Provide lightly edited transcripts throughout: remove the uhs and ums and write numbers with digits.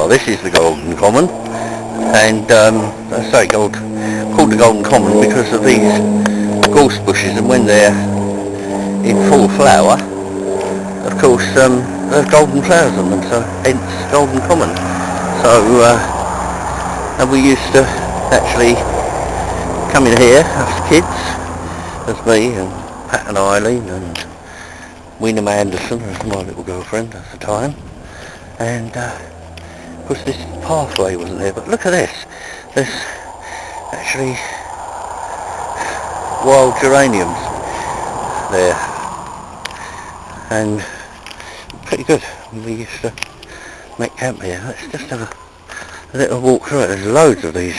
this is the Golden Common, and I say called the Golden Common because of these gorse bushes, and when they're in full flower, of course, there's golden flowers on them, so hence Golden Common. So, and we used to actually come in here, us kids, as me and Pat and Eileen and Weena Anderson, as my little girlfriend at the time, and of course this pathway wasn't there, but look at this, there's actually wild geraniums there, and pretty good. We used to make camp here. Let's just have a little walk through it. There's loads of these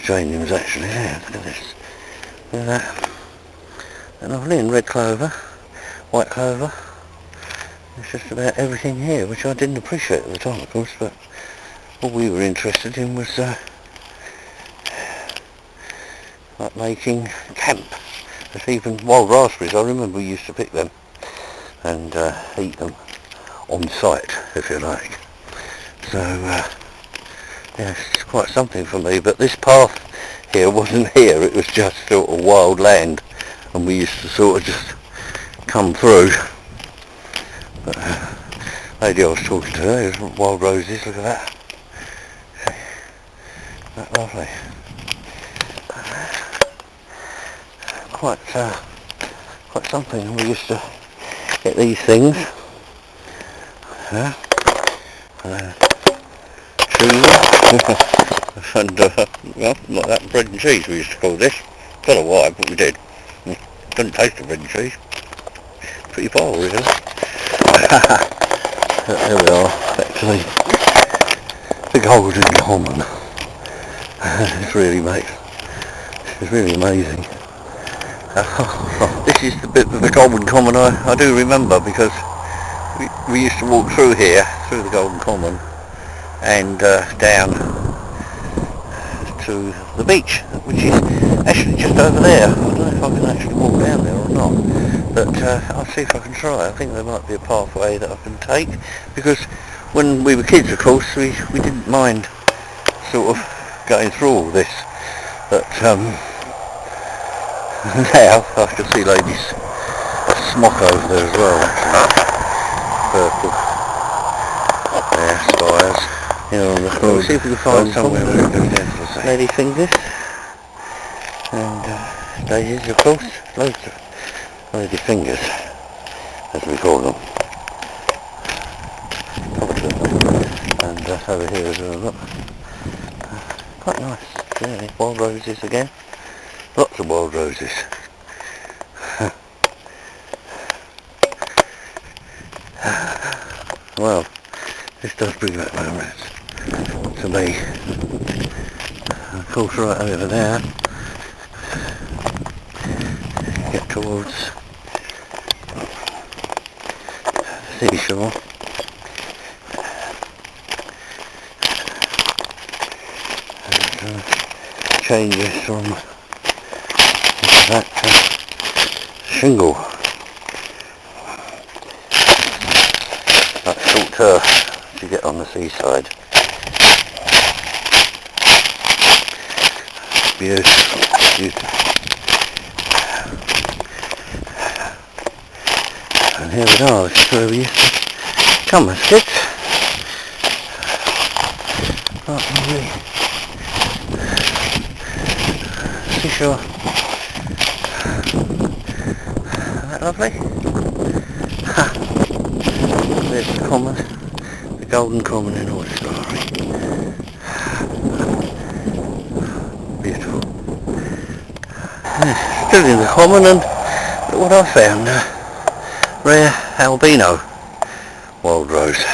geraniums actually there. Look at this. Look at that. And lovely, and red clover, white clover. There's just about everything here, which I didn't appreciate at the time, of course, but all we were interested in was like making camp. There's even wild raspberries. I remember we used to pick them and eat them on site, if you like. So yeah, it's quite something for me. But this path here wasn't here, it was just sort of wild land, and we used to sort of just come through. But lady I was talking to, there's wild roses, look at that. Isn't that lovely? Quite something. We used to get these things, cheese, and well, like that, bread and cheese we used to call this. Don't know why, but we did. Doesn't taste of bread and cheese. Pretty vile, really. There we are, actually. The Golden Common. It's really amazing. This is the bit of the Golden Common I do remember, because we used to walk through here, through the Golden Common, and down to the beach, which is actually just over there. I don't know if I can actually walk down there or not, but I'll see if I can try. I think there might be a pathway that I can take, because when we were kids, of course, we didn't mind sort of going through all this, but now I can see ladies' smock over there as well, actually. Purple. There, spires. Here on the floor. We'll see if we can find somewhere where it goes down to the lady fingers. And daisies, of course. Loads of lady fingers, as we call them. And over here as well, look. Quite nice. Yeah, wild roses again. Lots of wild roses. Well, this does bring back memories to me. Of course, right over there, get towards the seashore. And changes from that shingle, that short turf you get on the seaside. Beautiful, beautiful. And here we are, this is where we used to come and sit. Right on the seashore. Isn't that lovely? Ha! There's the common, the Golden Common in all its glory. Beautiful. Yeah, still in the common, and look what I found. Rare albino wild rose.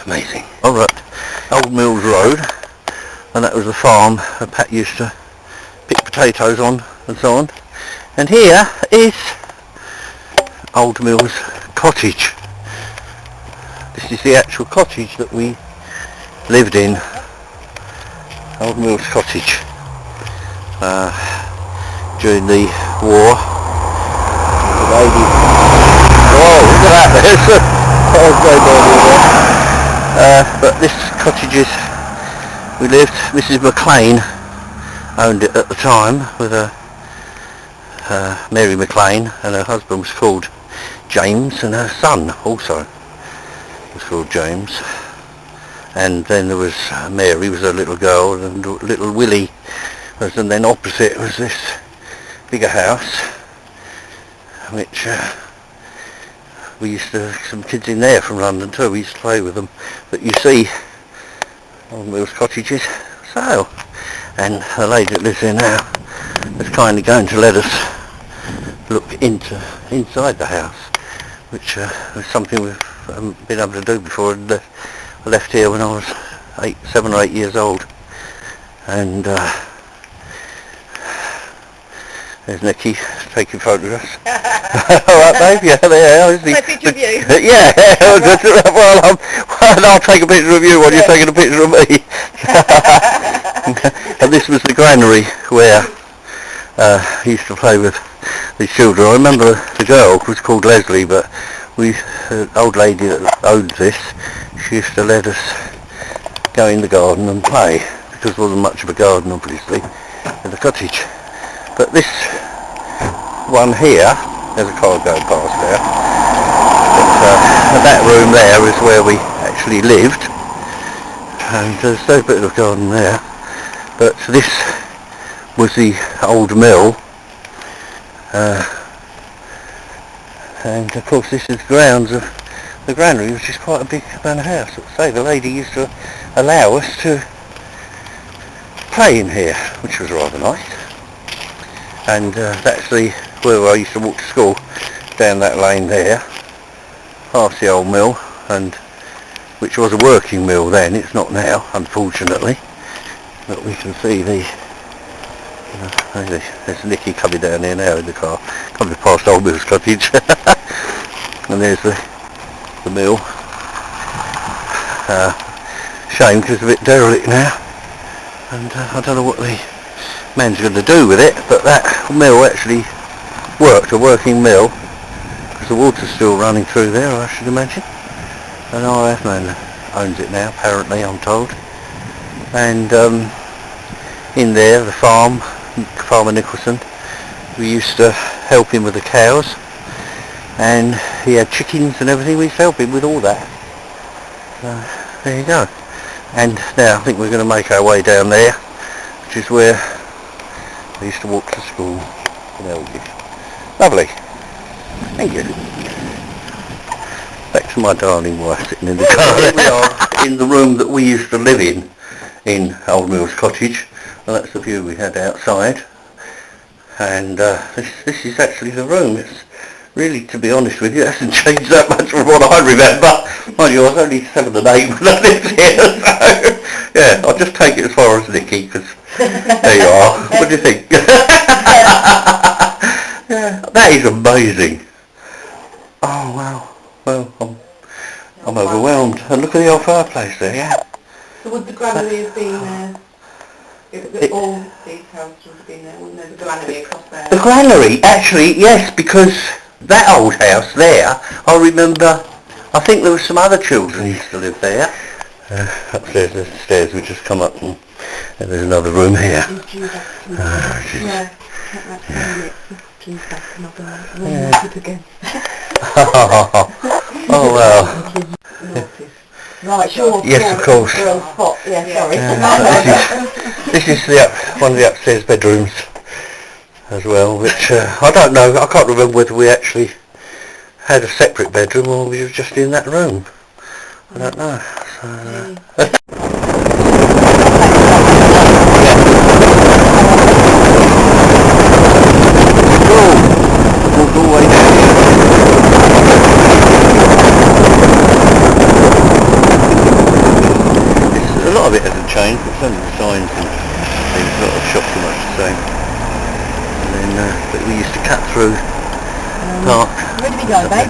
Amazing. Alright, Old Mills Road, and that was the farm that Pat used to pick potatoes on and so on. And here is Old Mills Cottage. This is the actual cottage that we lived in. Old Mills Cottage. During the war. The lady... Oh, look at that! There's a... But this cottage is, we lived, Mrs. McLean owned it at the time with her Mary McLean, and her husband was called James, and her son also was called James. And then there was Mary, was a little girl, and little Willie was, and then opposite was this bigger house, which we used to, some kids in there from London too, we used to play with them. But you see, Old Mills Cottage is for sale, and the lady that lives there now is kindly going to let us look inside the house, which was something we haven't been able to do before. I left here when I was 7 or 8 years old, and there's Nikki taking photographs. Alright babe, yeah, there is. Take a picture of you. Yeah, well I'll take a picture of you while you're taking a picture of me. And this was the granary where he used to play with these children. I remember the girl was called Leslie, but the old lady that owned this, she used to let us go in the garden and play, because there wasn't much of a garden obviously in the cottage. But this one here, there's a car going past there, but that room there is where we actually lived, and there's no bit of garden there. But this was the old mill, and of course this is the grounds of the granary, which is quite a big manor house. As I say, the lady used to allow us to play in here, which was rather nice. And that's where I used to walk to school, down that lane there, past the old mill, and which was a working mill then. It's not now, unfortunately. But we can see there's Nikki coming down here now in the car, coming past Old Mills Cottage. And there's the mill. Shame because it's a bit derelict now, and I don't know what the man's going to do with it, but that mill actually worked, a working mill, because the water's still running through there, I should imagine. An RF man owns it now, apparently, I'm told. And in there, the Farmer Nicholson, we used to help him with the cows, and he had chickens and everything. We used to help him with all that. So there you go. And now I think we're going to make our way down there, which is where I used to walk to school in Elgin. Lovely. Thank you. Back to my darling wife sitting in the car. Here we are in the room that we used to live in Old Mills Cottage. Well, that's the view we had outside. And this is actually the room. It's really, to be honest with you, it hasn't changed that much from what I remember. Mind you, I was only 7 or 8 when I lived here, so yeah, I'll just take it as far as Nikki, because there you are. What do you think? Yeah, that is amazing. Oh wow. Well, I'm overwhelmed. And look at the old fireplace there, yeah. So would the granary have been there? All these houses would have been there, wouldn't there? The granary across there. The granary, actually, yes, because that old house there, I remember, I think there were some other children who used to live there. Upstairs, there's the stairs we just come up, and there's another room here. Oh well. Right, sure. Yes, of course. Yeah, sorry. This is one of the upstairs bedrooms as well, which I don't know, I can't remember whether we actually had a separate bedroom or we were just in that room. I don't know. So, a lot of it hasn't changed, but some of the signs and things, a lot of shops are much the same. And then, but we used to cut through park. Where did we go, babe?